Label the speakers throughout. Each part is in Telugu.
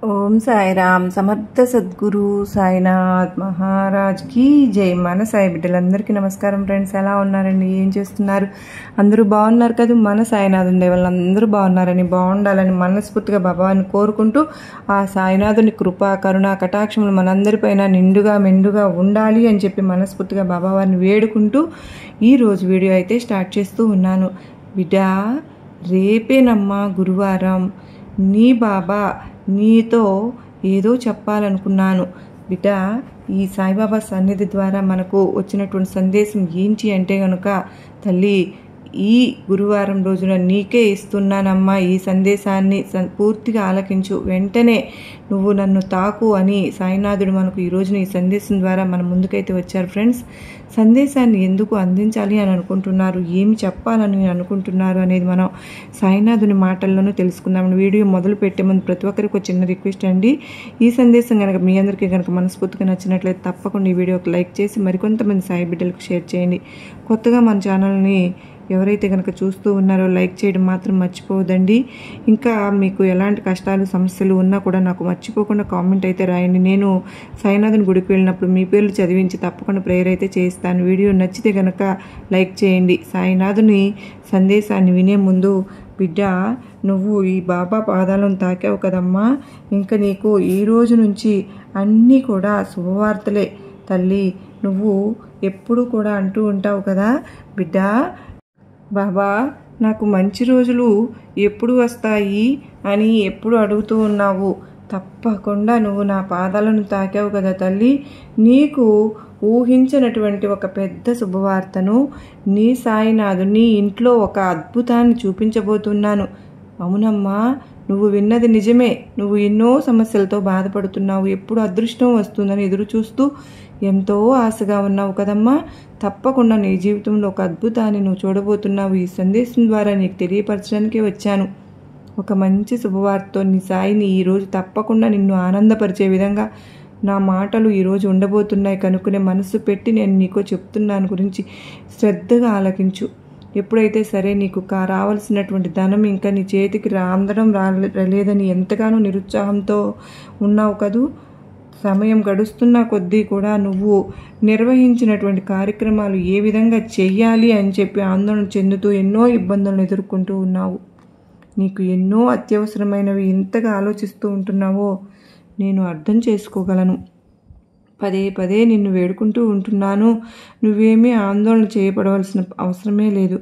Speaker 1: ఓం సాయిరామ్. సమర్థ సద్గురు సాయినాథ్ మహారాజ్ కి జై. మన సాయి బిడ్డలందరికీ నమస్కారం ఫ్రెండ్స్. ఎలా ఉన్నారండి? ఏం చేస్తున్నారు? అందరూ బాగున్నారు కదా? మన సాయినాథుని దయ వల్ల అందరూ బాగున్నారని, బాగుండాలని మనస్ఫూర్తిగా బాబాని కోరుకుంటూ, ఆ సాయినాథుని కృప కరుణ కటాక్షములు మనందరిపైన నిండుగా మెండుగా ఉండాలి అని చెప్పి మనస్ఫూర్తిగా బాబావారిని వేడుకుంటూ ఈరోజు వీడియో అయితే స్టార్ట్ చేస్తూ ఉన్నాను. బిడ్డ, రేపేనమ్మా గురువారం. నీ బాబా నీతో ఏదో చెప్పాలనుకున్నాను బిడ్డ. ఈ సాయిబాబా సన్నిధి ద్వారా మనకు వచ్చినటువంటి సందేశం ఏంటి అంటే కనుక, తల్లి ఈ గురువారం రోజున నీకే ఇస్తున్నానమ్మా ఈ సందేశాన్ని, పూర్తిగా ఆలకించు, వెంటనే నువ్వు నన్ను తాకు అని సాయినాథుడు మనకు ఈ రోజున ఈ సందేశం ద్వారా మన ముందుకైతే వచ్చారు ఫ్రెండ్స్. సందేశాన్ని ఎందుకు అందించాలి అని అనుకుంటున్నారు, ఏమి చెప్పాలని అనుకుంటున్నారు అనేది మనం సాయినాథుని మాటల్లోనూ తెలుసుకుందాం. వీడియో మొదలు పెట్టే ముందు ప్రతి ఒక్కరికి ఒక చిన్న రిక్వెస్ట్ అండి. ఈ సందేశం కనుక మీ అందరికీ కనుక మనస్ఫూర్తిగా నచ్చినట్లయితే తప్పకుండా ఈ వీడియోకి లైక్ చేసి మరికొంతమంది సాయి బిడ్డలకు షేర్ చేయండి. కొత్తగా మన ఛానల్ని ఎవరైతే కనుక చూస్తూ ఉన్నారో లైక్ చేయడం మాత్రం మర్చిపోవద్దండి. ఇంకా మీకు ఎలాంటి కష్టాలు సమస్యలు ఉన్నా కూడా నాకు మర్చిపోకుండా కామెంట్ అయితే రాయండి. నేను సాయినాథుని గుడికి వెళ్ళినప్పుడు మీ పేర్లు చదివించి తప్పకుండా ప్రేయర్ అయితే చేస్తాను. వీడియో నచ్చితే కనుక లైక్ చేయండి. సాయినాథుని సందేశాన్ని వినే ముందు, బిడ్డ నువ్వు ఈ బాబా పాదాలను తాకావు కదమ్మా, ఇంకా నీకు ఈ రోజు నుంచి అన్నీ కూడా శుభవార్తలే తల్లి. నువ్వు ఎప్పుడు కూడా అంటూ ఉంటావు కదా బిడ్డ, బాబా నాకు మంచి రోజులు ఎప్పుడు వస్తాయి అని ఎప్పుడు అడుగుతూ ఉన్నావు. తప్పకుండా నువ్వు నా పాదాలను తాకావు కదా తల్లి. నీకు ఊహించినటువంటి ఒక పెద్ద శుభవార్తను నీ సాయినాథుని ఇంట్లో ఒక అద్భుతాన్ని చూపించబోతున్నాను. అవునమ్మా, నువ్వు విన్నది నిజమే. నువ్వు ఎన్నో సమస్యలతో బాధపడుతున్నావు. ఎప్పుడు అదృష్టం వస్తుందని ఎదురు చూస్తూ ఎంతో ఆశగా ఉన్నావు కదమ్మా. తప్పకుండా నీ జీవితంలో ఒక అద్భుతాన్ని నువ్వు చూడబోతున్నావు. ఈ సందేశం ద్వారా నీకు తెలియపరచడానికే వచ్చాను. ఒక మంచి శుభవార్తతో నీ సాయిని ఈరోజు తప్పకుండా నిన్ను ఆనందపరిచే విధంగా నా మాటలు ఈరోజు ఉండబోతున్నాయి కనుక్కునే మనసు పెట్టి నేను నీకు చెప్తున్నాను గురించి శ్రద్ధగా ఆలకించు. ఎప్పుడైతే సరే నీకు రావాల్సినటువంటి ధనం ఇంకా నీ చేతికి అందడం రాలేదని ఎంతగానో నిరుత్సాహంతో ఉన్నావు కదూ. సమయం గడుస్తున్న కొద్దీ కూడా నువ్వు నిర్వహించినటువంటి కార్యక్రమాలు ఏ విధంగా చెయ్యాలి అని చెప్పి ఆందోళన చెందుతూ ఎన్నో ఇబ్బందులను ఎదుర్కొంటూ ఉన్నావు. నీకు ఎన్నో అత్యవసరమైనవి ఇంతగా ఆలోచిస్తూ ఉంటున్నావో నేను అర్థం చేసుకోగలను. పదే పదే నిన్ను వేడుకుంటూ ఉంటున్నాను. నువ్వేమీ ఆందోళన చేయబడవలసిన అవసరమే లేదు.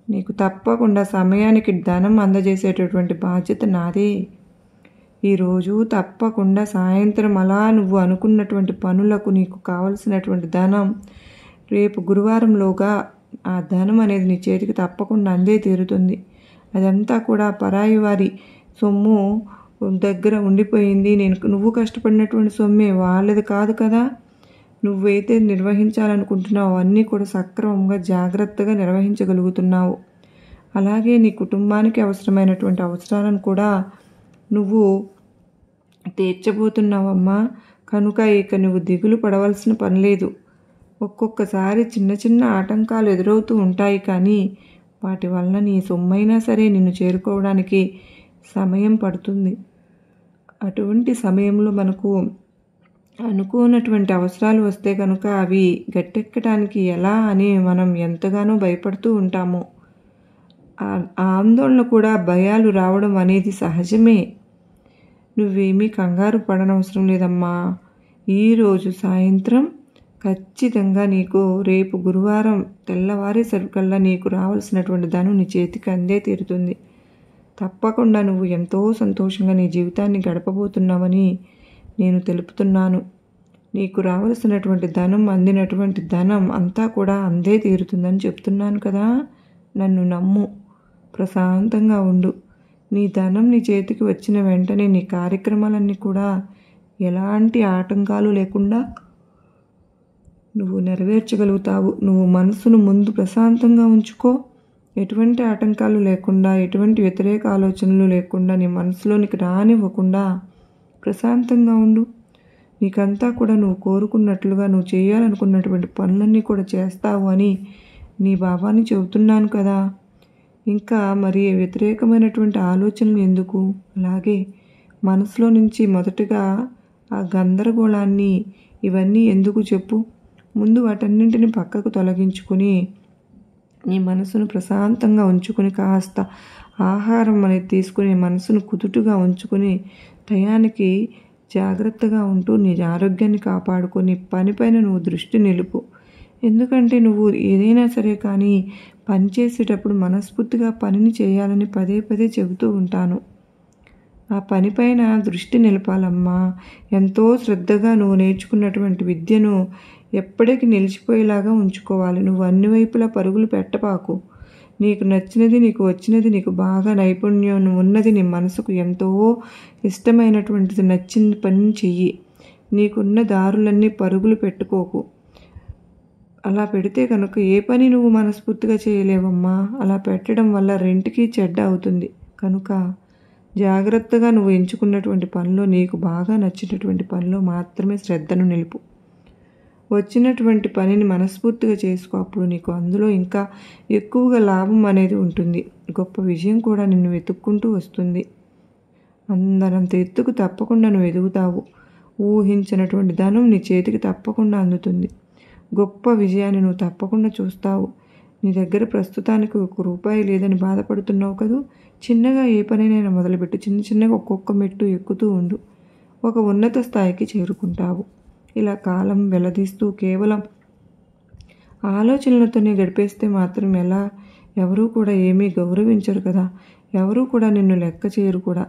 Speaker 1: నీకు తప్పకుండా సమయానికి ధనం అందజేసేటటువంటి బాధ్యత నాదే. ఈరోజు తప్పకుండా సాయంత్రం అలా నువ్వు అనుకున్నటువంటి పనులకు నీకు కావలసినటువంటి ధనం రేపు గురువారంలోగా ఆ ధనం అనేది నీ చేతికి తప్పకుండా అందే తీరుతుంది. అదంతా కూడా పరాయి వారి సొమ్ము దగ్గర ఉండిపోయింది. నువ్వు కష్టపడినటువంటి సొమ్మే, వాళ్ళది కాదు కదా. నువ్వైతే నిర్వహించాలనుకుంటున్నావు అన్నీ కూడా సక్రమంగా జాగ్రత్తగా నిర్వహించగలుగుతున్నావు. అలాగే నీ కుటుంబానికి అవసరమైనటువంటి అవసరాలను కూడా నువ్వు తీర్చబోతున్నావమ్మా. కనుక ఇక నువ్వు దిగులు పడవలసిన పని లేదు. ఒక్కొక్కసారి చిన్న చిన్న ఆటంకాలు ఎదురవుతూ ఉంటాయి, కానీ వాటి వలన నీ సొమ్మైనా సరే నిన్ను చేరుకోవడానికి సమయం పడుతుంది. అటువంటి సమయంలో మనకు అనుకోనటువంటి అవసరాలు వస్తే కనుక అవి గట్టెక్కడానికి ఎలా అని మనం ఎంతగానో భయపడుతూ ఉంటాము. ఆందోళన కూడా భయాలు రావడం అనేది సహజమే. నువ్వేమీ కంగారు పడనవసరం లేదమ్మా. ఈరోజు సాయంత్రం ఖచ్చితంగా నీకు రేపు గురువారం తెల్లవారేసరికల్లా నీకు రావాల్సినటువంటి ధనం నీ చేతికి అందే తీరుతుంది. తప్పకుండా నువ్వు ఎంతో సంతోషంగా నీ జీవితాన్ని గడపబోతున్నావని నేను తెలుపుతున్నాను. నీకు రావాల్సినటువంటి ధనం, అందినటువంటి ధనం అంతా కూడా అందే తీరుతుందని చెప్తున్నాను కదా. నన్ను నమ్ము, ప్రశాంతంగా ఉండు. నీ ధనం నీ చేతికి వచ్చిన వెంటనే నీ కార్యక్రమాలన్నీ కూడా ఎలాంటి ఆటంకాలు లేకుండా నువ్వు నెరవేర్చగలుగుతావు. నువ్వు మనసును ముందు ప్రశాంతంగా ఉంచుకో. ఎటువంటి ఆటంకాలు లేకుండా, ఎటువంటి వ్యతిరేక ఆలోచనలు లేకుండా, నీ మనసులోనికి రానివ్వకుండా ప్రశాంతంగా ఉండు. నీకంతా కూడా నువ్వు కోరుకున్నట్లుగా నువ్వు చేయాలనుకున్నటువంటి పనులన్నీ కూడా చేస్తావు అని నీ బాబాని చెబుతున్నాను కదా. ఇంకా మరి వ్యతిరేకమైనటువంటి ఆలోచనలు ఎందుకు? అలాగే మనసులో నుంచి మొదటగా ఆ గందరగోళాన్ని ఇవన్నీ ఎందుకు చెప్పు. ముందు వాటన్నింటిని పక్కకు తొలగించుకుని నీ మనసును ప్రశాంతంగా ఉంచుకుని కాస్త ఆహారం అనేది తీసుకుని మనసును కుదుటుగా ఉంచుకుని టయానికి జాగ్రత్తగా ఉంటూ నీ ఆరోగ్యాన్ని కాపాడుకొని పనిపైన నువ్వు దృష్టి నిలుపు. ఎందుకంటే నువ్వు ఏదైనా సరే కానీ పని చేసేటప్పుడు మనస్ఫూర్తిగా పనిని చేయాలని పదే పదే చెబుతూ ఉంటాను. ఆ పనిపైన దృష్టి నిలపాలమ్మా. ఎంతో శ్రద్ధగా నువ్వు నేర్చుకున్నటువంటి విద్యను ఎప్పటికీ నిలిచిపోయేలాగా ఉంచుకోవాలి. నువ్వు అన్ని వైపులా పరుగులు పెట్టపాకు. నీకు నచ్చినది, నీకు వచ్చినది, నీకు బాగా నైపుణ్యం ఉన్నది, నీ మనసుకు ఎంతో ఇష్టమైనటువంటిది నచ్చిన పని చెయ్యి. నీకున్న దారులన్నీ పరుగులు పెట్టుకోకు. అలా పెడితే కనుక ఏ పని నువ్వు మనస్ఫూర్తిగా చేయలేవమ్మా. అలా పెట్టడం వల్ల రెంటికి చెడ్డ అవుతుంది. కనుక జాగ్రత్తగా నువ్వు ఎంచుకున్నటువంటి పనిలో, నీకు బాగా నచ్చినటువంటి పనిలో మాత్రమే శ్రద్ధను నిలుపు. వచ్చినటువంటి పనిని మనస్ఫూర్తిగా చేసుకో. అప్పుడు నీకు అందులో ఇంకా ఎక్కువగా లాభం అనేది ఉంటుంది. గొప్ప విజయం కూడా నిన్ను వెతుక్కుంటూ వస్తుంది. అందరంత ఎత్తుకు తప్పకుండా నువ్వు ఎదుగుతావు. ఊహించినటువంటి ధనం నీ చేతికి తప్పకుండా అందుతుంది. గొప్ప విజయాన్ని నువ్వు తప్పకుండా చూస్తావు. నీ దగ్గర ప్రస్తుతానికి ₹1 లేదని బాధపడుతున్నావు కదూ. చిన్నగా ఏ పనైనా మొదలుపెట్టు. చిన్నగా ఒక్కొక్క మెట్టు ఎక్కుతూ ఉండు. ఒక ఉన్నత స్థాయికి చేరుకుంటావు. ఇలా కాలం వెల్లదీస్తూ కేవలం ఆలోచనలతోనే గడిపేస్తే మాత్రం ఎలా? ఎవరూ కూడా ఏమీ గౌరవించరు కదా. ఎవరూ కూడా నిన్ను లెక్క చేయరు కూడా.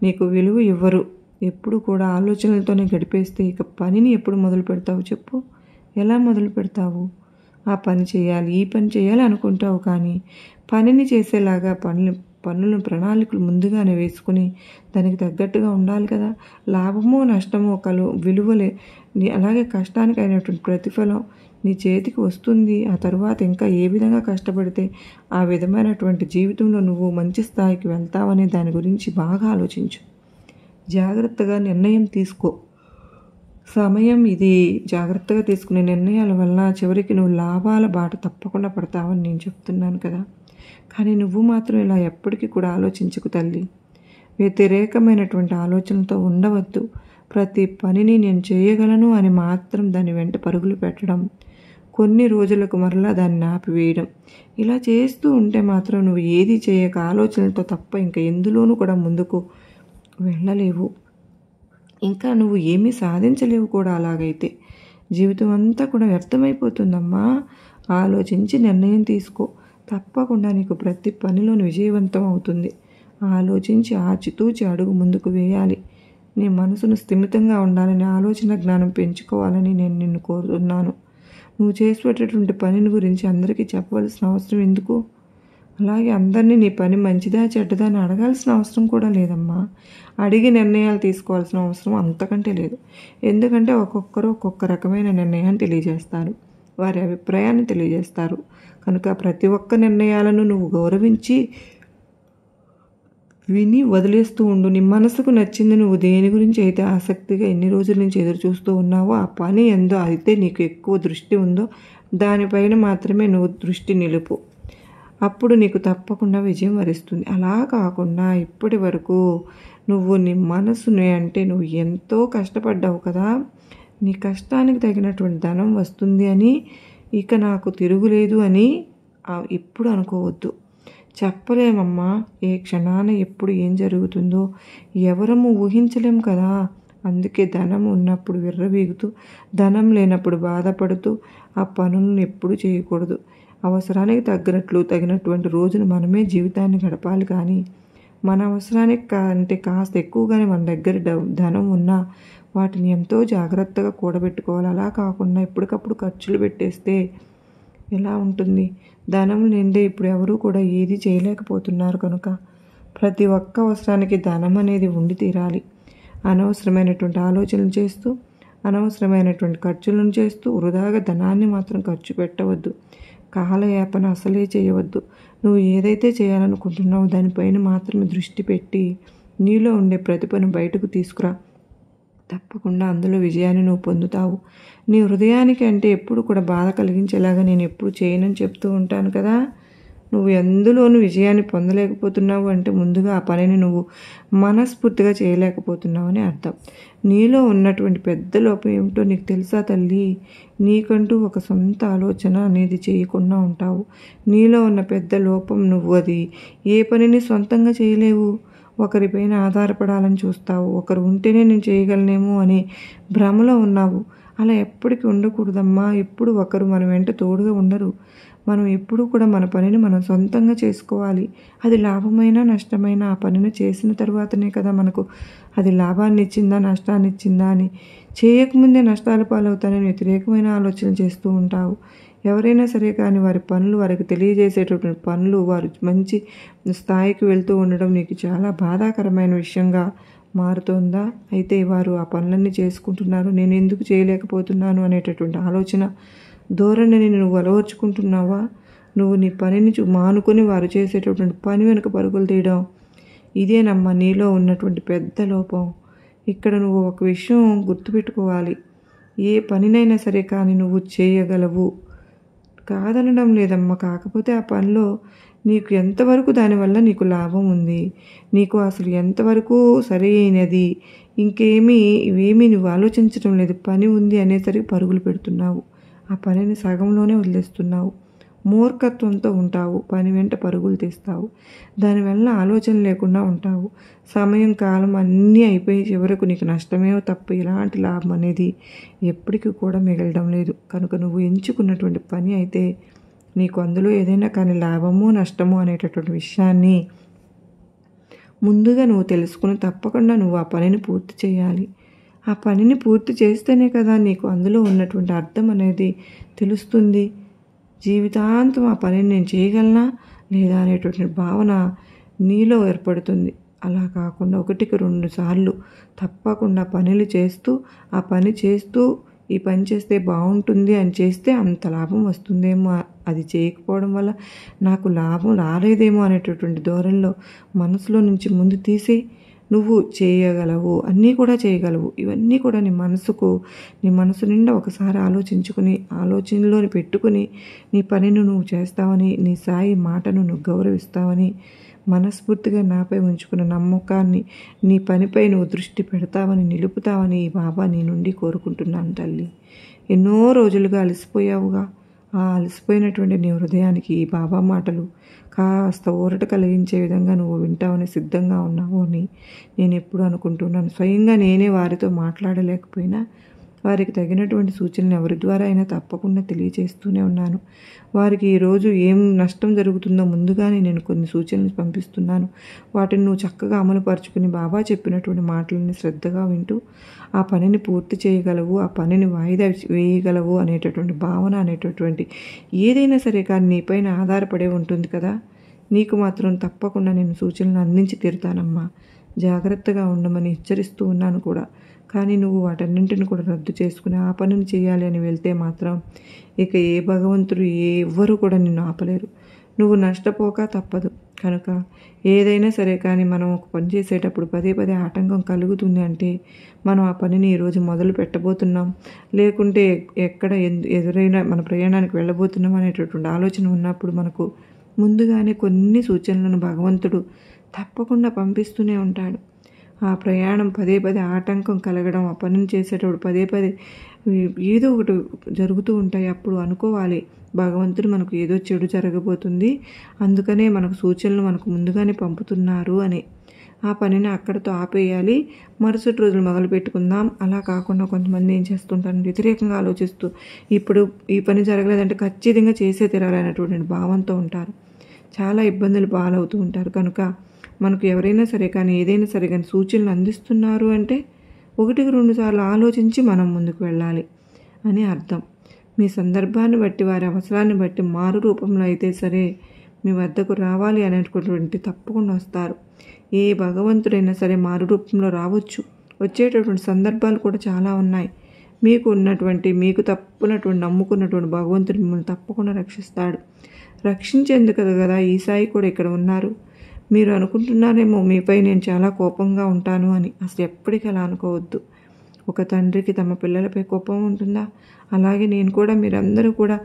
Speaker 1: నీకు విలువ ఇవ్వరు. ఎప్పుడు కూడా ఆలోచనలతోనే గడిపేస్తే ఇక పనిని ఎప్పుడు మొదలు పెడతావు చెప్పు? ఎలా మొదలు పెడతావు? ఆ పని చేయాలి, ఈ పని చేయాలి అనుకుంటావు, కానీ పనిని చేసేలాగా పనులను ప్రణాళికలు ముందుగానే వేసుకుని దానికి తగ్గట్టుగా ఉండాలి కదా. లాభమో నష్టమో విలువలే. అలాగే కష్టానికి అయినటువంటి ప్రతిఫలం నీ చేతికి వస్తుంది. ఆ తరువాత ఇంకా ఏ విధంగా కష్టపడితే ఆ విధమైనటువంటి జీవితంలో నువ్వు మంచి స్థాయికి వెళ్తావనే దాని గురించి బాగా ఆలోచించు. జాగ్రత్తగా నిర్ణయం తీసుకో. సమయం ఇది. జాగ్రత్తగా తీసుకునే నిర్ణయాల వల్ల చివరికి నువ్వు లాభాల బాట తప్పకుండా పడతావని నేను చెప్తున్నాను కదా. కానీ నువ్వు మాత్రం ఇలా ఎప్పటికీ కూడా ఆలోచించకు తల్లి. వ్యతిరేకమైనటువంటి ఆలోచనలతో ఉండవద్దు. ప్రతి పనిని నేను చేయగలను అని మాత్రం దాని వెంట పరుగులు పెట్టడం, కొన్ని రోజులకు మరలా దాన్ని ఆపివేయడం, ఇలా చేస్తూ ఉంటే మాత్రం నువ్వు ఏది చేయక ఆలోచనలతో తప్ప ఇంకా ఎందులోనూ కూడా ముందుకు వెళ్ళలేవు. ఇంకా నువ్వు ఏమీ సాధించలేవు కూడా. అలాగైతే జీవితం అంతా కూడా వ్యర్థమైపోతుందమ్మా. ఆలోచించి నిర్ణయం తీసుకో. తప్పకుండా నీకు ప్రతి పనిలోని విజయవంతం అవుతుంది. ఆలోచించి ఆచితూచి అడుగు ముందుకు వేయాలి. నీ మనసును స్థిమితంగా ఉండాలని, ఆలోచన జ్ఞానం పెంచుకోవాలని నేను నిన్ను కోరుతున్నాను. నువ్వు చేసేటటువంటి పనిని గురించి అందరికీ చెప్పవలసిన అవసరం ఎందుకు? అలాగే అందరినీ నీ పని మంచిదా చెడ్డదా అని అడగాల్సిన అవసరం కూడా లేదమ్మా. అడిగి నిర్ణయాలు తీసుకోవాల్సిన అవసరం అంతకంటే లేదు. ఎందుకంటే ఒక్కొక్కరు ఒక్కొక్క రకమైన నిర్ణయాన్ని తెలియజేస్తారు, వారి అభిప్రాయాన్ని తెలియజేస్తారు. కనుక ప్రతి ఒక్క నిర్ణయాలను నువ్వు గౌరవించి విని వదిలేస్తూ ఉండు. నీ మనసుకు నచ్చింది, నువ్వు దేని గురించి అయితే ఆసక్తిగా ఎన్ని రోజుల నుంచి ఎదురు చూస్తూ ఉన్నావో ఆ పని ఎందో అయితే నీకు ఎక్కువ దృష్టి ఉందో దానిపైన మాత్రమే నువ్వు దృష్టి నిలుపు. అప్పుడు నీకు తప్పకుండా విజయం వరిస్తుంది. అలా కాకుండా ఇప్పటి వరకు నువ్వు నీ మనసుని అంటే నువ్వు ఎంతో కష్టపడ్డావు కదా, నీ కష్టానికి తగినటువంటి ధనం వస్తుంది అని, ఇక నాకు తిరుగులేదు అని ఎప్పుడు అనుకోవద్దు. చెప్పలేమమ్మా. ఏ క్షణాన ఎప్పుడు ఏం జరుగుతుందో ఎవరము ఊహించలేం కదా. అందుకే ధనం ఉన్నప్పుడు విర్రవీగుతూ, ధనం లేనప్పుడు బాధపడుతూ ఆ పనులను ఎప్పుడు చేయకూడదు. అవసరానికి తగినటువంటి రోజును మనమే జీవితాన్ని గడపాలి. కానీ మన అవసరానికి అంటే కాస్త ఎక్కువగానే మన దగ్గర ధనం ఉన్నా వాటిని ఎంతో జాగ్రత్తగా కూడబెట్టుకోవాలి. అలా కాకుండా ఎప్పటికప్పుడు ఖర్చులు పెట్టేస్తే ఎలా ఉంటుంది? ధనం లేదే ఇప్పుడు ఎవరూ కూడా ఏది చేయలేకపోతున్నారు. కనుక ప్రతి ఒక్క అవసరానికి ధనం అనేది ఉండి తీరాలి. అనవసరమైనటువంటి ఆలోచనలు చేస్తూ, అనవసరమైనటువంటి ఖర్చులను చేస్తూ వృధాగా ధనాన్ని మాత్రం ఖర్చు పెట్టవద్దు. కాలయాపన అసలే చేయవద్దు. నువ్వు ఏదైతే చేయాలనుకుంటున్నావో దానిపైన మాత్రమే దృష్టి పెట్టి నీలో ఉండే ప్రతిభను బయటకు తీసుకురా. తప్పకుండా అందులో విజయాన్ని నువ్వు పొందుతావు. నీ హృదయానికి అంటే ఎప్పుడు కూడా బాధ కలిగించేలాగా నేను ఎప్పుడు చేయనని చెప్తూ ఉంటాను కదా. నువ్వు ఎందులోనూ విజయాన్ని పొందలేకపోతున్నావు అంటే ముందుగా ఆ పనిని నువ్వు మనస్ఫూర్తిగా చేయలేకపోతున్నావు అని అర్థం. నీలో ఉన్నటువంటి పెద్ద లోపం ఏమిటో నీకు తెలుసా తల్లి? నీకంటూ ఒక సొంత ఆలోచన అనేది చేయకుండా ఉంటావు. నీలో ఉన్న పెద్ద లోపం నువ్వు అది ఏ పనిని సొంతంగా చేయలేవు. ఒకరిపైన ఆధారపడాలని చూస్తావు. ఒకరు ఉంటేనే నేను చేయగలనేమో అని భ్రమలో ఉన్నావు. అలా ఎప్పటికీ ఉండకూడదమ్మా. ఎప్పుడు ఒకరు మన వెంట తోడుగా ఉండరు. మనం ఎప్పుడూ కూడా మన పనిని మనం సొంతంగా చేసుకోవాలి. అది లాభమైనా నష్టమైనా ఆ పనిని చేసిన తర్వాతనే కదా మనకు అది లాభాన్ని ఇచ్చిందా నష్టాన్ని ఇచ్చిందా అని. చేయకముందే నష్టాల పాలవుతానని వ్యతిరేకమైన ఆలోచనలు చేస్తూ ఉంటావు. ఎవరైనా సరే కానీ వారి పనులు వారికి తెలియజేసేటటువంటి పనులు వారు మంచి స్థాయికి వెళ్తూ ఉండడం నీకు చాలా బాధాకరమైన విషయంగా మారుతోందా? అయితే వారు ఆ పనులన్నీ చేసుకుంటున్నారు, నేను ఎందుకు చేయలేకపోతున్నాను అనేటటువంటి ఆలోచన ధోరణిని నువ్వు అలవర్చుకుంటున్నావా? నువ్వు నీ పనిని మానుకొని వారు చేసేటటువంటి పని వెనుక పరుగులు తీయడం ఇదేనమ్మా నీలో ఉన్నటువంటి పెద్ద లోపం. ఇక్కడ నువ్వు ఒక విషయం గుర్తుపెట్టుకోవాలి. ఏ పనినైనా సరే కానీ నువ్వు చేయగలవు, కాదనడం లేదమ్మా. కాకపోతే ఆ పనిలో నీకు ఎంతవరకు దానివల్ల నీకు లాభం ఉంది, నీకు అసలు ఎంతవరకు సరైనది, ఇవేమీ నువ్వు ఆలోచించడం లేదు. పని ఉంది అనేసరికి పరుగులు పెడుతున్నావు. ఆ పనిని సగంలోనే వదిలేస్తున్నావు. మూర్ఖత్వంతో ఉంటావు. పని వెంట పరుగులు తీస్తావు. దానివల్ల ఆలోచన లేకుండా ఉంటావు. సమయం కాలం అన్నీ అయిపోయి చివరకు నీకు నష్టమే తప్ప ఇలాంటి లాభం అనేది ఎప్పటికీ కూడా మిగలడం లేదు. కనుక నువ్వు ఎంచుకున్నటువంటి పని అయితే నీకు అందులో ఏదైనా కానీ లాభము నష్టము అనేటటువంటి విషయాన్ని ముందుగా నువ్వు తెలుసుకుని తప్పకుండా నువ్వు ఆ పనిని పూర్తి చేయాలి. ఆ పనిని పూర్తి చేస్తేనే కదా నీకు అందులో ఉన్నటువంటి అర్థం అనేది తెలుస్తుంది. జీవితాంతం ఆ పనిని నేను చేయగలనా లేదా అనేటువంటి భావన నీలో ఏర్పడుతుంది. అలా కాకుండా 1కి 2 సార్లు తప్పకుండా పనులు చేస్తూ ఆ పని చేస్తూ ఈ పని చేస్తే బాగుంటుంది అని చేస్తే అంత లాభం వస్తుందేమో, అది చేయకపోవడం వల్ల నాకు లాభం రాలేదేమో అనేటటువంటి ధోరణిలో మనసులో నుంచి ముందు తీసి నువ్వు చేయగలవు, అన్నీ కూడా చేయగలవు. ఇవన్నీ కూడా నీ మనసు నిండా ఒకసారి ఆలోచించుకుని ఆలోచనలోని పెట్టుకుని నీ పనిని నువ్వు చేస్తావని, నీ సాయి మాటను నువ్వు గౌరవిస్తావని, మనస్ఫూర్తిగా నాపై ఉంచుకున్న నమ్మకాన్ని నీ పనిపై నువ్వు దృష్టి పెడతావని నిలుపుతావని ఈ బాబా నీ నుండి కోరుకుంటున్నాను తల్లి. ఎన్నో రోజులుగా అలసిపోయావుగా. ఆ అలసిపోయినటువంటి నీ హృదయానికి ఈ బాబా మాటలు కాస్త ఊరట కలిగించే విధంగా నువ్వు వింటావని సిద్ధంగా ఉన్నావు అని నేను ఎప్పుడు అనుకుంటున్నాను. స్వయంగా నేనే వారితో మాట్లాడలేకపోయినా వారికి తగినటువంటి సూచనలు ఎవరి ద్వారా అయినా తప్పకుండా తెలియజేస్తూనే ఉన్నాను. వారికి ఈరోజు ఏం నష్టం జరుగుతుందో ముందుగానే నేను కొన్ని సూచనలు పంపిస్తున్నాను. వాటిని నువ్వు చక్కగా అమలుపరుచుకుని బాబా చెప్పినటువంటి మాటలని శ్రద్ధగా వింటూ ఆ పనిని పూర్తి చేయగలవు, ఆ పనిని వాయిదా వేయగలవు అనేటటువంటి భావన అనేటటువంటి ఏదైనా సరే కానీ నీపైన ఆధారపడే ఉంటుంది కదా. నీకు మాత్రం తప్పకుండా నేను సూచనలు అందించి తీరుతానమ్మా. జాగ్రత్తగా ఉండమని హెచ్చరిస్తూ ఉన్నాను కూడా. కానీ నువ్వు వాటన్నింటిని కూడా రద్దు చేసుకుని ఆ పనిని చేయాలి అని వెళ్తే మాత్రం ఇక ఏ భగవంతుడు ఎవ్వరూ కూడా నిన్ను ఆపలేరు. నువ్వు నష్టపోక తప్పదు. కనుక ఏదైనా సరే కానీ మనం ఒక పని చేసేటప్పుడు పదే ఆటంకం కలుగుతుంది అంటే మనం ఆ పనిని ఈరోజు మొదలు పెట్టబోతున్నాం, లేకుంటే ఎక్కడ ఎదురైనా మన ప్రయాణానికి వెళ్ళబోతున్నాం అనేటటువంటి ఆలోచన ఉన్నప్పుడు మనకు ముందుగానే కొన్ని సూచనలను భగవంతుడు తప్పకుండా పంపిస్తూనే ఉంటాడు. ఆ ప్రయాణం పదే ఆటంకం కలగడం, ఆ పనిని చేసేటప్పుడు ఏదో ఒకటి జరుగుతూ ఉంటాయి. అప్పుడు అనుకోవాలి భగవంతుడు మనకు ఏదో చెడు జరగబోతుంది, అందుకనే మనకు సూచనలు మనకు ముందుగానే పంపుతున్నారు అని. ఆ పనిని అక్కడితో ఆపేయాలి, మరుసటి రోజులు మొదలు పెట్టుకుందాం. అలా కాకుండా కొంతమంది ఏం చేస్తుంటారు, వ్యతిరేకంగా ఆలోచిస్తూ ఇప్పుడు ఈ పని జరగలేదంటే ఖచ్చితంగా చేసే తీరాలనేటువంటి భావంతో ఉంటారు. చాలా ఇబ్బందులు పాలవుతూ ఉంటారు. కనుక మనకు ఎవరైనా సరే కానీ ఏదైనా సరే కానీ సూచనలు అందిస్తున్నారు అంటే 1కి 2 సార్లు ఆలోచించి మనం ముందుకు వెళ్ళాలి అని అర్థం. మీ సందర్భాన్ని బట్టి వారి అవసరాన్ని బట్టి మారు రూపంలో అయితే సరే మీ వద్దకు రావాలి అనేటువంటి తప్పకుండా వస్తారు. ఏ భగవంతుడైనా సరే మారు రూపంలో రావచ్చు. వచ్చేటటువంటి సందర్భాలు కూడా చాలా ఉన్నాయి. మీకు తప్పునటువంటి నమ్ముకున్నటువంటి భగవంతుడు మిమ్మల్ని తప్పకుండా రక్షిస్తాడు. రక్షించేందుకు కదా ఈ సాయి కూడా ఇక్కడ ఉన్నారు. మీరు అనుకుంటున్నారేమో మీపై నేను చాలా కోపంగా ఉంటాను అని. అసలు ఎప్పటికీ అలా అనుకోవద్దు. ఒక తండ్రికి తమ పిల్లలపై కోపం ఉంటుందా? అలాగే నేను కూడా, మీరందరూ కూడా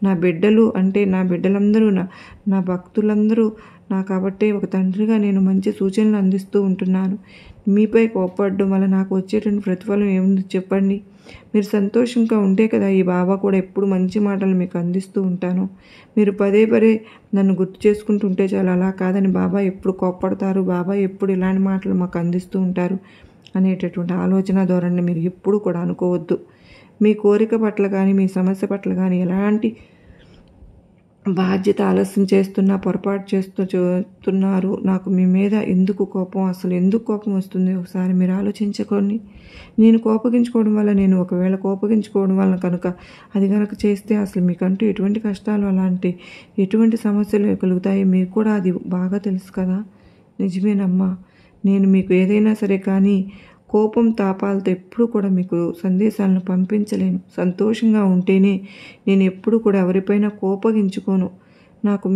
Speaker 1: నా బిడ్డలు అంటే నా బిడ్డలందరూ, నా భక్తులందరూ నా కాబట్టే ఒక తండ్రిగా నేను మంచి సూచనలు అందిస్తూ ఉంటున్నాను. మీపై కోపడడం వల్ల నాకు వచ్చేటువంటి ప్రతిఫలం ఏముంది చెప్పండి? మీరు సంతోషంగా ఉంటే కదా ఈ బాబా కూడా ఎప్పుడు మంచి మాటలు మీకు అందిస్తూ ఉంటాను. మీరు పదే పదే నన్ను గుర్తు చేసుకుంటుంటే చాలు. అలా కాదని బాబా ఎప్పుడు కోప్పడతారు, బాబా ఎప్పుడు ఇలాంటి మాటలు మాకు అందిస్తూ ఉంటారు అనేటటువంటి ఆలోచన ధోరణిని మీరు ఎప్పుడు కూడా అనుకోవద్దు. మీ కోరిక పట్ల కానీ మీ సమస్య పట్ల కానీ ఎలాంటి బాధ్యత ఆలస్యం చేస్తున్నా, పొరపాటు చేస్తున్నారు. నాకు మీ మీద ఎందుకు కోపం, అసలు ఎందుకు కోపం వస్తుంది ఒకసారి మీరు ఆలోచించుకోండి. నేను కోపగించుకోవడం వల్ల, నేను ఒకవేళ కోపగించుకోవడం వల్ల కనుక అది కనుక చేస్తే అసలు మీకంటూ ఎటువంటి కష్టాలు, అలాంటి ఎటువంటి సమస్యలు కలుగుతాయి మీకు కూడా అది బాగా తెలుసు కదా. నిజమేనమ్మా, నేను మీకు ఏదైనా సరే కానీ కోపం తాపాలతో ఎప్పుడు కూడా మీకు సందేశాలను పంపించలేను. సంతోషంగా ఉంటేనే నేను ఎప్పుడు కూడా ఎవరిపైనా కోపగించుకోను. నాకు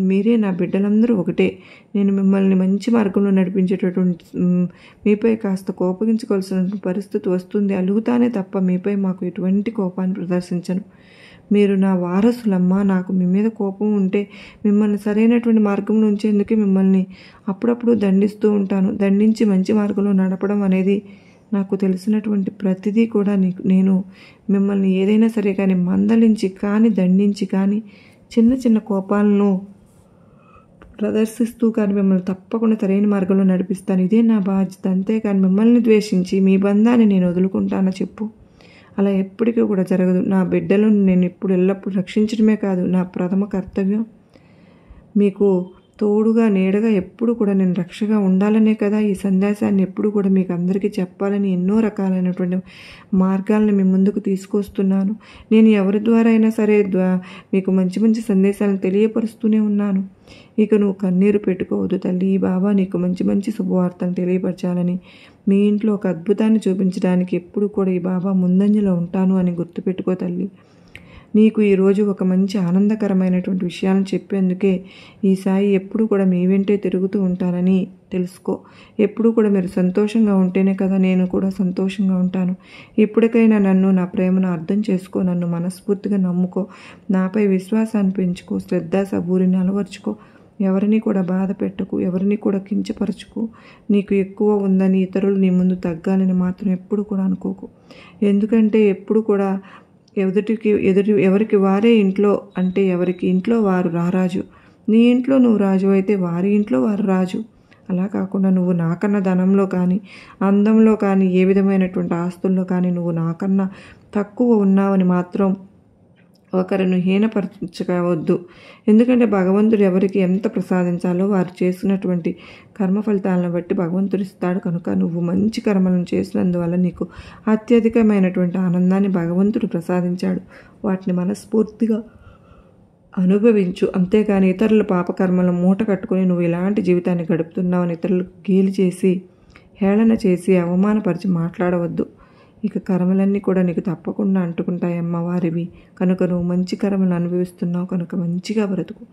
Speaker 1: మీరే నా బిడ్డలందరూ ఒకటే. నేను మిమ్మల్ని మంచి మార్గంలో నడిపించేటటువంటి మీపై కాస్త కోపగించుకోవాల్సిన పరిస్థితి వస్తుంది, అలుగుతానే తప్ప మీపై మాకు ఎటువంటి కోపాన్ని ప్రదర్శించను. మీరు నా వారసులమ్మా. నాకు మీ మీద కోపం ఉంటే మిమ్మల్ని సరైనటువంటి మార్గంలో ఉంచేందుకే మిమ్మల్ని అప్పుడప్పుడు దండిస్తూ ఉంటాను. దండించి మంచి మార్గంలో నడపడం అనేది నాకు తెలిసినటువంటి ప్రతిదీ కూడా నేను మిమ్మల్ని ఏదైనా సరే కానీ మందలించి కానీ దండించి కానీ చిన్న చిన్న కోపాలను ప్రదర్శిస్తూ కానీ మిమ్మల్ని తప్పకుండా సరైన మార్గంలో నడిపిస్తాను. ఇదే నా బాధ్యత. అంతేకాని మిమ్మల్ని ద్వేషించి మీ బంధాన్ని నేను వదులుకుంటానా చెప్పు? అలా ఎప్పటికీ కూడా జరగదు. నా బిడ్డలను నేను ఇప్పుడు ఎల్లప్పుడూ రక్షించడమే కాదు నా ప్రథమ కర్తవ్యం. మీకు తోడుగా నీడగా ఎప్పుడు కూడా నేను రక్షగా ఉండాలనే కదా ఈ సందేశాన్ని ఎప్పుడు కూడా మీకు అందరికీ చెప్పాలని ఎన్నో రకాలైనటువంటి మార్గాలను మీ ముందుకు తీసుకొస్తున్నాను. నేను ఎవరి ద్వారా అయినా సరే మీకు మంచి మంచి సందేశాలను తెలియపరుస్తూనే ఉన్నాను. ఇక నువ్వు కన్నీరు పెట్టుకోవద్దు తల్లి. ఈ బాబా నీకు మంచి మంచి శుభవార్తను తెలియపరచాలని, మీ ఇంట్లో ఒక అద్భుతాన్ని చూపించడానికి ఎప్పుడు కూడా ఈ బాబా ముందంజలో ఉంటాను అని గుర్తుపెట్టుకో తల్లి. నీకు ఈరోజు ఒక మంచి ఆనందకరమైనటువంటి విషయాలను చెప్పేందుకే ఈ సాయి ఎప్పుడు కూడా మీ వెంటే తిరుగుతూ ఉంటానని తెలుసుకో. ఎప్పుడు కూడా మీరు సంతోషంగా ఉంటేనే కదా నేను కూడా సంతోషంగా ఉంటాను. ఇప్పటికైనా నన్ను, నా ప్రేమను అర్థం చేసుకో. నన్ను మనస్ఫూర్తిగా నమ్ముకో. నాపై విశ్వాసాన్ని పెంచుకో. శ్రద్ధ సబూరిని అలవర్చుకో. ఎవరిని కూడా బాధ పెట్టకు, ఎవరిని కూడా కించపరచుకో. నీకు ఎక్కువ ఉందని ఇతరులు నీ ముందు తగ్గాలని మాత్రం ఎప్పుడు కూడా అనుకోకు. ఎందుకంటే ఎప్పుడు కూడా ఎవరికి వారే ఇంట్లో అంటే ఎవరికి ఇంట్లో వారు రారాజు. నీ ఇంట్లో నువ్వు రాజు అయితే వారి ఇంట్లో వారు రాజు. అలా కాకుండా నువ్వు నాకన్నా ధనంలో కానీ, అందంలో కానీ, ఏ విధమైనటువంటి ఆస్తుల్లో కానీ నువ్వు నాకన్నా తక్కువ ఉన్నావని మాత్రం ఒకరిని హీనపరచవద్దు. ఎందుకంటే భగవంతుడు ఎవరికి ఎంత ప్రసాదించాలో వారు చేసినటువంటి కర్మ ఫలితాలను బట్టి భగవంతుడు ఇస్తాడు. కనుక నువ్వు మంచి కర్మలను చేసినందువల్ల నీకు అత్యధికమైనటువంటి ఆనందాన్ని భగవంతుడు ప్రసాదించాడు. వాటిని మనస్ఫూర్తిగా అనుభవించు. అంతేగాని ఇతరుల పాపకర్మలను మూట కట్టుకుని నువ్వు ఇలాంటి జీవితాన్ని గడుపుతున్నావని ఇతరులకు గేలి చేసి, హేళన చేసి, అవమానపరిచి మాట్లాడవద్దు. ఇక కర్మలన్నీ కూడా నీకు తప్పకుండా అంటుకుంటాయమ్మ వారివి. కనుక నువ్వు మంచి కర్మలు అనుభవిస్తున్నావు కనుక మంచిగా బ్రతుకు.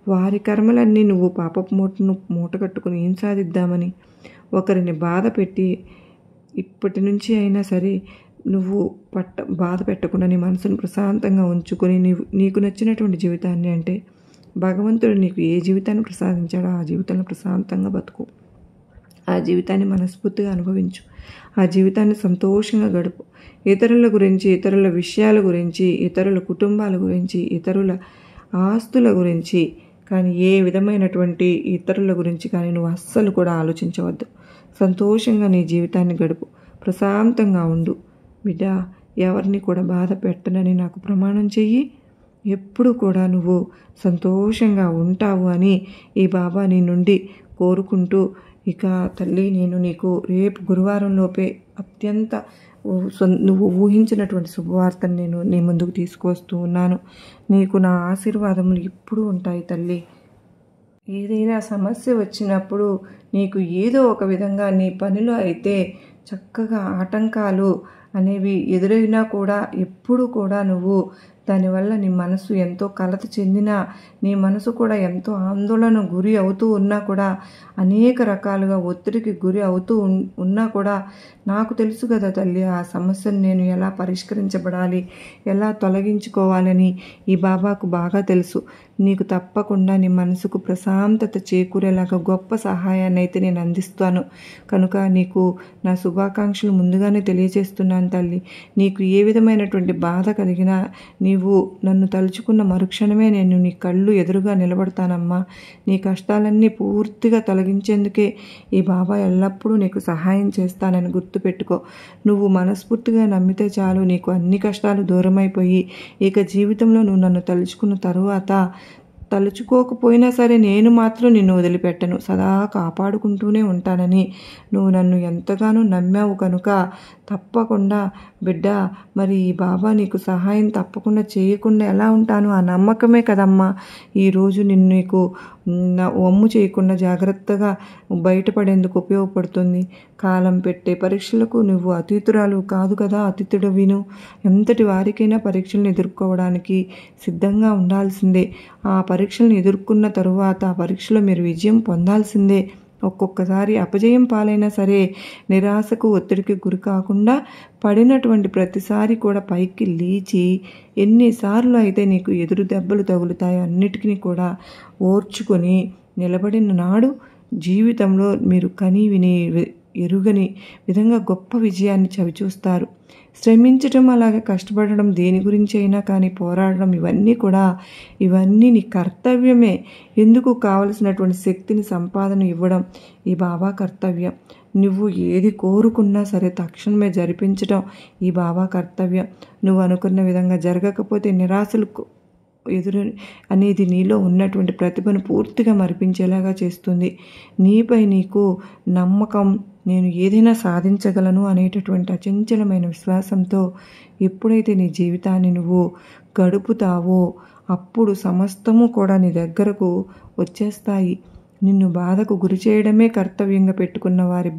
Speaker 1: వారి కర్మలన్నీ నువ్వు పాపపు మూట కట్టుకుని ఏం సాధిద్దామని ఒకరిని బాధ పెట్టి ఇప్పటి నుంచి అయినా సరే నువ్వు బాధ పెట్టకుండా నీ మనసును ప్రశాంతంగా ఉంచుకొని నీకు నచ్చినటువంటి జీవితాన్ని అంటే భగవంతుడు నీకు ఏ జీవితాన్ని ప్రసాదించాడో ఆ జీవితంలో ప్రశాంతంగా బతుకు. ఆ జీవితాన్ని మనస్ఫూర్తిగా అనుభవించు. ఆ జీవితాన్ని సంతోషంగా గడుపు. ఇతరుల గురించి, ఇతరుల విషయాల గురించి, ఇతరుల కుటుంబాల గురించి, ఇతరుల ఆస్తుల గురించి కానీ ఏ విధమైనటువంటి ఇతరుల గురించి కానీ నువ్వు అస్సలు కూడా ఆలోచించవద్దు. సంతోషంగా నీ జీవితాన్ని గడుపు. ప్రశాంతంగా ఉండు. బిడ్డ, ఎవరిని కూడా బాధ పెట్టనని నాకు ప్రమాణం చెయ్యి. ఎప్పుడు కూడా నువ్వు సంతోషంగా ఉంటావు అని ఈ బాబా నీ నుండి కోరుకుంటూ, ఇక తల్లి నేను నీకు రేపు గురువారం లోపే అత్యంత నువ్వు ఊహించినటువంటి శుభవార్తను నేను నీ ముందుకు తీసుకొస్తూ ఉన్నాను. నీకు నా ఆశీర్వాదములు ఎప్పుడూ ఉంటాయి తల్లి. ఏదైనా సమస్య వచ్చినప్పుడు నీకు ఏదో ఒక విధంగా నీ పనిలో అయితే చక్కగా ఆటంకాలు అనేవి ఎదురైనా కూడా ఎప్పుడు కూడా నువ్వు దానివల్ల నీ మనసు ఎంతో కలత చెందినా, నీ మనసు కూడా ఎంతో ఆందోళన గురి అవుతూ ఉన్నా కూడా, అనేక రకాలుగా ఒత్తిడికి గురి అవుతూ ఉన్నా కూడా, నాకు తెలుసు కదా తల్లి, ఆ సమస్యను నేను ఎలా పరిష్కరించబడాలి, ఎలా తొలగించుకోవాలని ఈ బాబాకు బాగా తెలుసు. నీకు తప్పకుండా నీ మనసుకు ప్రశాంతత చేకూరేలాగా గొప్ప సహాయాన్ని అయితే నేను అందిస్తాను. కనుక నీకు నా శుభాకాంక్షలు ముందుగానే తెలియజేస్తున్నాను తల్లి. నీకు ఏ విధమైనటువంటి బాధ కలిగినా నీవు నన్ను తలుచుకున్న మరుక్షణమే నేను నీ కళ్ళు ఎదురుగా నిలబడతానమ్మా. నీ కష్టాలన్నీ పూర్తిగా తొలగించేందుకే ఈ బాబా ఎల్లప్పుడూ నీకు సహాయం చేస్తానని గుర్తుపెట్టుకో. నువ్వు మనస్ఫూర్తిగా నమ్మితే చాలు, నీకు అన్ని కష్టాలు దూరమైపోయి ఇక జీవితంలో నువ్వు నన్ను తలుచుకున్న తరువాత, తలుచుకోకపోయినా సరే నేను మాత్రం నిన్ను వదిలిపెట్టను, సదా కాపాడుకుంటూనే ఉంటానని నువ్వు నన్ను ఎంతగానో నమ్మావు. కనుక తప్పకుండా బిడ్డ, మరి ఈ బాబా నీకు సహాయం తప్పకుండా చేయకుండా ఎలా ఉంటాను? ఆ నమ్మకమే కదమ్మా ఈరోజు నీకు వమ్ము చేయకుండా జాగ్రత్తగా బయటపడేందుకు ఉపయోగపడుతుంది. కాలం పెట్టే పరీక్షలకు నువ్వు అతీతురాలు కాదు కదా, అతిథుడు విను. ఎంతటి వారికైనా పరీక్షలను ఎదుర్కోవడానికి సిద్ధంగా ఉండాల్సిందే. ఆ పరీక్షలను ఎదుర్కొన్న తరువాత ఆ పరీక్షలో మీరు విజయం పొందాల్సిందే. ఒక్కొక్కసారి అపజయం పాలైనా సరే నిరాశకు, ఒత్తిడికి గురి కాకుండా పడినటువంటి ప్రతిసారి కూడా పైకి లేచి, ఎన్నిసార్లు అయితే నీకు ఎదురు దెబ్బలు తగులుతాయో అన్నిటికీ కూడా ఓర్చుకొని నిలబడిన నాడు జీవితంలో మీరు కని విని ఎరుగని విధంగా గొప్ప విజయాన్ని చవిచూస్తారు. శ్రమించటం, అలాగే కష్టపడడం, దేని గురించి అయినా కానీ పోరాడడం, ఇవన్నీ నీ కర్తవ్యమే. ఎందుకు కావలసినటువంటి శక్తిని, సంపాదన ఇవ్వడం ఈ బాబా కర్తవ్యం. నువ్వు ఏది కోరుకున్నా సరే తక్షణమే జరిపించడం ఈ బాబా కర్తవ్యం. నువ్వు అనుకున్న విధంగా జరగకపోతే నిరాశలు ఎదురు అనేది నీలో ఉన్నటువంటి ప్రతిభను పూర్తిగా మరిపించేలాగా చేస్తుంది. నీపై నీకు నమ్మకం, నేను ఏదైనా సాధించగలను అనేటటువంటి అచంచలమైన విశ్వాసంతో ఎప్పుడైతే నీ జీవితాన్ని నువ్వు గడుపుతావో అప్పుడు సమస్తము కూడా నీ దగ్గరకు వచ్చేస్తాయి. నిన్ను బాధకు గురి చేయడమే కర్తవ్యంగా పెట్టుకున్న వారి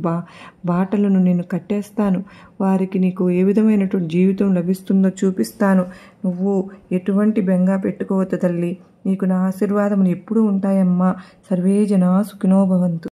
Speaker 1: బాటలను నేను కట్టేస్తాను. వారికి నీకు ఏ విధమైనటువంటి జీవితం లభిస్తుందో చూపిస్తాను. నువ్వు ఎటువంటి బెంగా పెట్టుకోవద్దు తల్లి. నీకు నా ఆశీర్వాదములు ఎప్పుడూ ఉంటాయమ్మా. సర్వే జనా సుఖినో భవంతు.